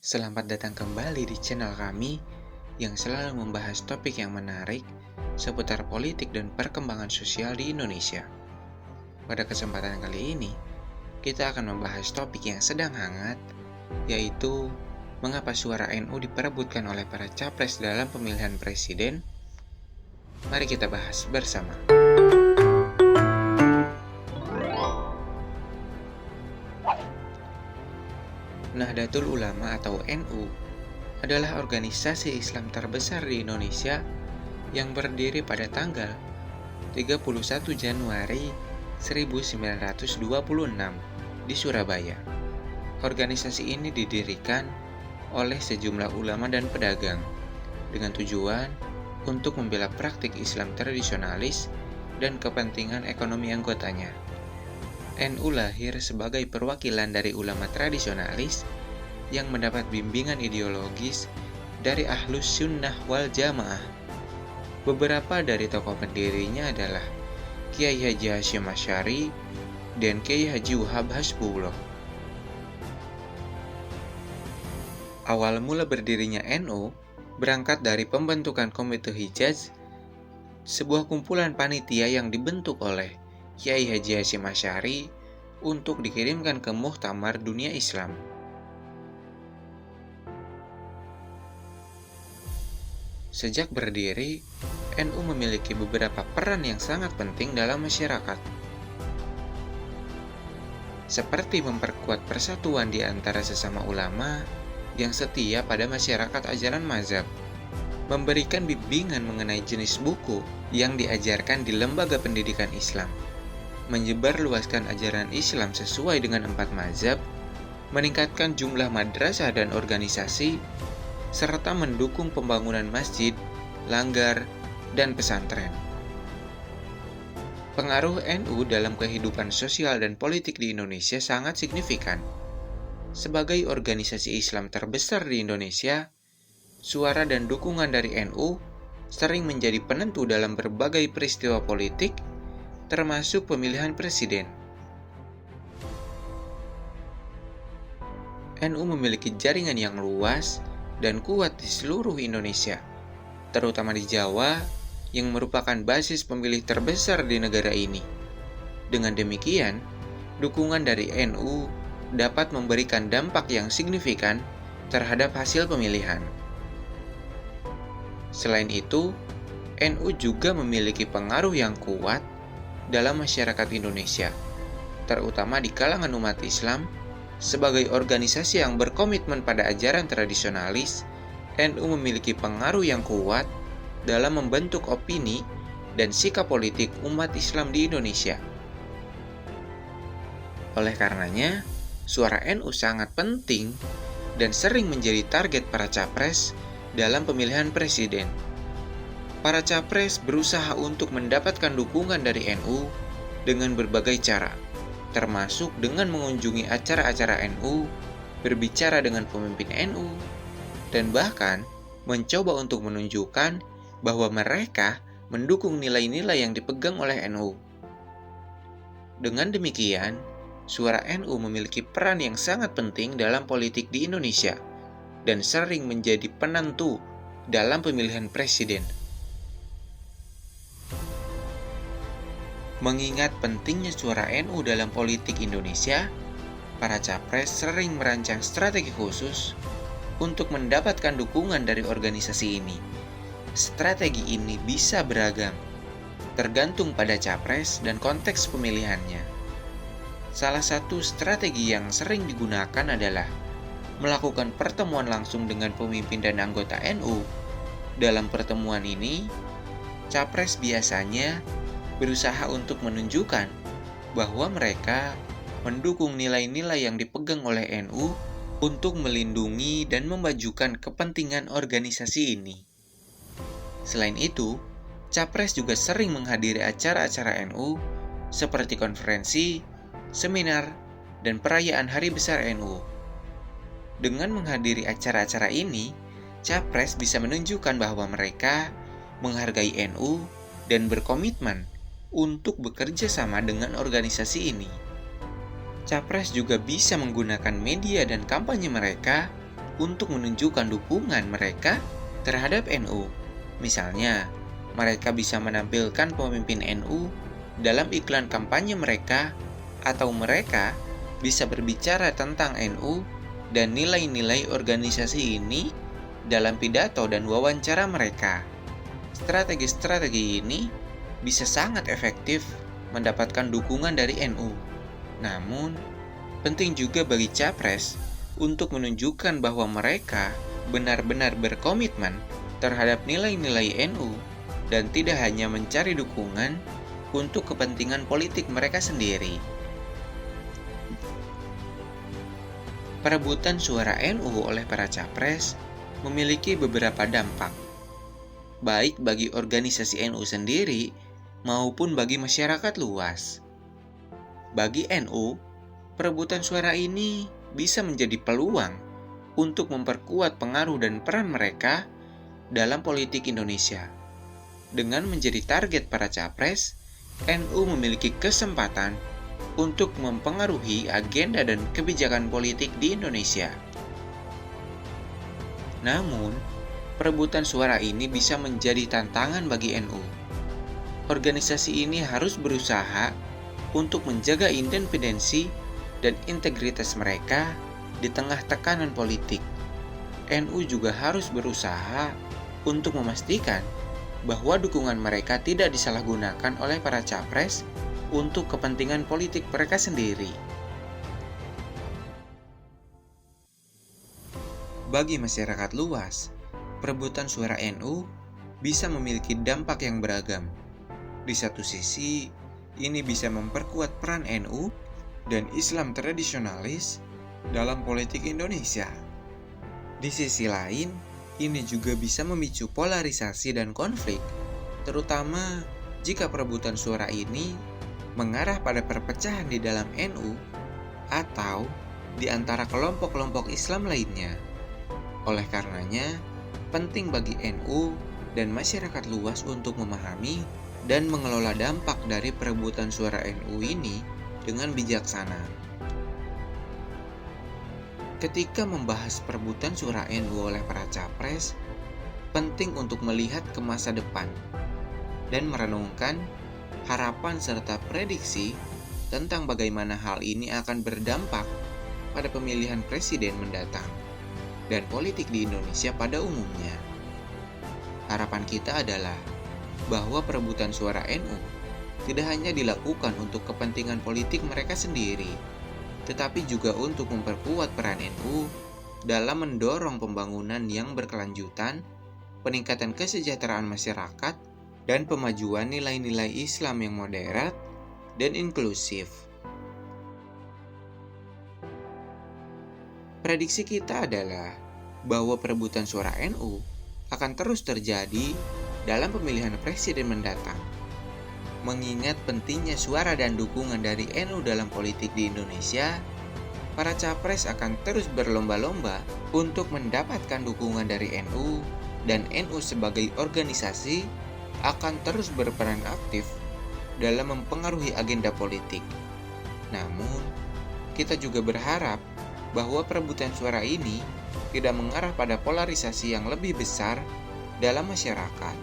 Selamat datang kembali di channel kami yang selalu membahas topik yang menarik seputar politik dan perkembangan sosial di Indonesia. Pada kesempatan kali ini, kita akan membahas topik yang sedang hangat, yaitu mengapa suara NU diperebutkan oleh para capres dalam pemilihan presiden. Mari kita bahas bersama. Nahdlatul Ulama atau NU adalah organisasi Islam terbesar di Indonesia yang berdiri pada tanggal 31 Januari 1926 di Surabaya. Organisasi ini didirikan oleh sejumlah ulama dan pedagang dengan tujuan untuk membela praktik Islam tradisionalis dan kepentingan ekonomi anggotanya. NU lahir sebagai perwakilan dari ulama tradisionalis yang mendapat bimbingan ideologis dari Ahlus Sunnah wal Jamaah. Beberapa dari tokoh pendirinya adalah Kiai Haji Hasyim Asy'ari dan Kiai Haji Wahab Hasbullah. Awal mula berdirinya NU berangkat dari pembentukan Komite Hijaz, sebuah kumpulan panitia yang dibentuk oleh Kiai Haji Hasyim Asy'ari untuk dikirimkan ke Muktamar Dunia Islam. Sejak berdiri, NU memiliki beberapa peran yang sangat penting dalam masyarakat, seperti memperkuat persatuan di antara sesama ulama yang setia pada masyarakat ajaran mazhab, memberikan bimbingan mengenai jenis buku yang diajarkan di lembaga pendidikan Islam, menyebarluaskan ajaran Islam sesuai dengan 4 mazhab, meningkatkan jumlah madrasah dan organisasi, serta mendukung pembangunan masjid, langgar, dan pesantren. Pengaruh NU dalam kehidupan sosial dan politik di Indonesia sangat signifikan. Sebagai organisasi Islam terbesar di Indonesia, suara dan dukungan dari NU sering menjadi penentu dalam berbagai peristiwa politik, termasuk pemilihan presiden. NU memiliki jaringan yang luas dan kuat di seluruh Indonesia, terutama di Jawa yang merupakan basis pemilih terbesar di negara ini. Dengan demikian, dukungan dari NU dapat memberikan dampak yang signifikan terhadap hasil pemilihan. Selain itu, NU juga memiliki pengaruh yang kuat dalam masyarakat Indonesia, terutama di kalangan umat Islam. Sebagai organisasi yang berkomitmen pada ajaran tradisionalis, NU memiliki pengaruh yang kuat dalam membentuk opini dan sikap politik umat Islam di Indonesia. Oleh karenanya, suara NU sangat penting dan sering menjadi target para capres dalam pemilihan presiden. Para capres berusaha untuk mendapatkan dukungan dari NU dengan berbagai cara, termasuk dengan mengunjungi acara-acara NU, berbicara dengan pemimpin NU, dan bahkan mencoba untuk menunjukkan bahwa mereka mendukung nilai-nilai yang dipegang oleh NU. Dengan demikian, suara NU memiliki peran yang sangat penting dalam politik di Indonesia dan sering menjadi penentu dalam pemilihan presiden. Mengingat pentingnya suara NU dalam politik Indonesia, para capres sering merancang strategi khusus untuk mendapatkan dukungan dari organisasi ini. Strategi ini bisa beragam, tergantung pada capres dan konteks pemilihannya. Salah satu strategi yang sering digunakan adalah melakukan pertemuan langsung dengan pemimpin dan anggota NU. Dalam pertemuan ini, capres biasanya berusaha untuk menunjukkan bahwa mereka mendukung nilai-nilai yang dipegang oleh NU untuk melindungi dan memajukan kepentingan organisasi ini. Selain itu, capres juga sering menghadiri acara-acara NU seperti konferensi, seminar, dan perayaan Hari Besar NU. Dengan menghadiri acara-acara ini, capres bisa menunjukkan bahwa mereka menghargai NU dan berkomitmen untuk bekerja sama dengan organisasi ini. Capres juga bisa menggunakan media dan kampanye mereka untuk menunjukkan dukungan mereka terhadap NU. Misalnya, mereka bisa menampilkan pemimpin NU dalam iklan kampanye mereka, atau mereka bisa berbicara tentang NU dan nilai-nilai organisasi ini dalam pidato dan wawancara mereka. Strategi-strategi ini bisa sangat efektif mendapatkan dukungan dari NU. Namun, penting juga bagi capres untuk menunjukkan bahwa mereka benar-benar berkomitmen terhadap nilai-nilai NU dan tidak hanya mencari dukungan untuk kepentingan politik mereka sendiri. Perebutan suara NU oleh para capres memiliki beberapa dampak, baik bagi organisasi NU sendiri maupun bagi masyarakat luas. Bagi NU, perebutan suara ini bisa menjadi peluang untuk memperkuat pengaruh dan peran mereka dalam politik Indonesia. Dengan menjadi target para capres, NU memiliki kesempatan untuk mempengaruhi agenda dan kebijakan politik di Indonesia. Namun, perebutan suara ini bisa menjadi tantangan bagi NU. Organisasi ini harus berusaha untuk menjaga independensi dan integritas mereka di tengah tekanan politik. NU juga harus berusaha untuk memastikan bahwa dukungan mereka tidak disalahgunakan oleh para capres untuk kepentingan politik mereka sendiri. Bagi masyarakat luas, perebutan suara NU bisa memiliki dampak yang beragam. Di satu sisi, ini bisa memperkuat peran NU dan Islam tradisionalis dalam politik Indonesia. Di sisi lain, ini juga bisa memicu polarisasi dan konflik, terutama jika perebutan suara ini mengarah pada perpecahan di dalam NU atau di antara kelompok-kelompok Islam lainnya. Oleh karenanya, penting bagi NU dan masyarakat luas untuk memahami dan mengelola dampak dari perebutan suara NU ini dengan bijaksana. Ketika membahas perebutan suara NU oleh para capres, penting untuk melihat ke masa depan dan merenungkan harapan serta prediksi tentang bagaimana hal ini akan berdampak pada pemilihan presiden mendatang dan politik di Indonesia pada umumnya. Harapan kita adalah bahwa perebutan suara NU tidak hanya dilakukan untuk kepentingan politik mereka sendiri, tetapi juga untuk memperkuat peran NU dalam mendorong pembangunan yang berkelanjutan, peningkatan kesejahteraan masyarakat, dan pemajuan nilai-nilai Islam yang moderat dan inklusif. Prediksi kita adalah bahwa perebutan suara NU akan terus terjadi dalam pemilihan presiden mendatang. Mengingat pentingnya suara dan dukungan dari NU dalam politik di Indonesia, para capres akan terus berlomba-lomba untuk mendapatkan dukungan dari NU, dan NU sebagai organisasi akan terus berperan aktif dalam mempengaruhi agenda politik. Namun, kita juga berharap bahwa perebutan suara ini tidak mengarah pada polarisasi yang lebih besar dalam masyarakat.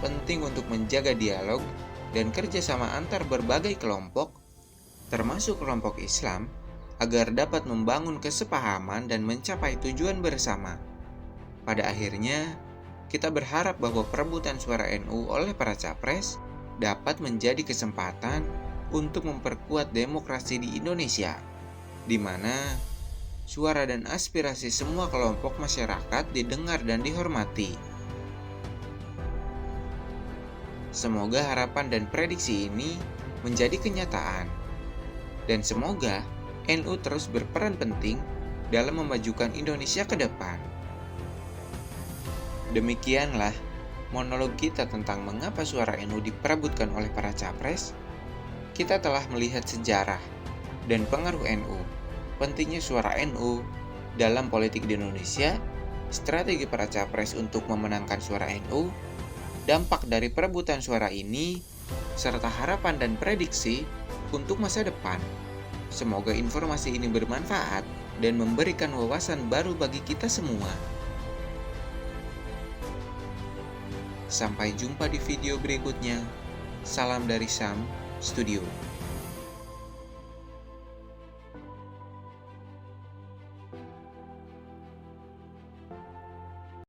Penting untuk menjaga dialog dan kerjasama antar berbagai kelompok, termasuk kelompok Islam, agar dapat membangun kesepahaman dan mencapai tujuan bersama. Pada akhirnya, kita berharap bahwa perebutan suara NU oleh para capres dapat menjadi kesempatan untuk memperkuat demokrasi di Indonesia, di mana suara dan aspirasi semua kelompok masyarakat didengar dan dihormati. Semoga harapan dan prediksi ini menjadi kenyataan, dan semoga NU terus berperan penting dalam memajukan Indonesia ke depan. Demikianlah monolog kita tentang mengapa suara NU diperebutkan oleh para capres. Kita telah melihat sejarah dan pengaruh NU, pentingnya suara NU dalam politik di Indonesia, strategi para capres untuk memenangkan suara NU, dampak dari perebutan suara ini, serta harapan dan prediksi untuk masa depan. Semoga informasi ini bermanfaat dan memberikan wawasan baru bagi kita semua. Sampai jumpa di video berikutnya. Salam dari Sam Studio.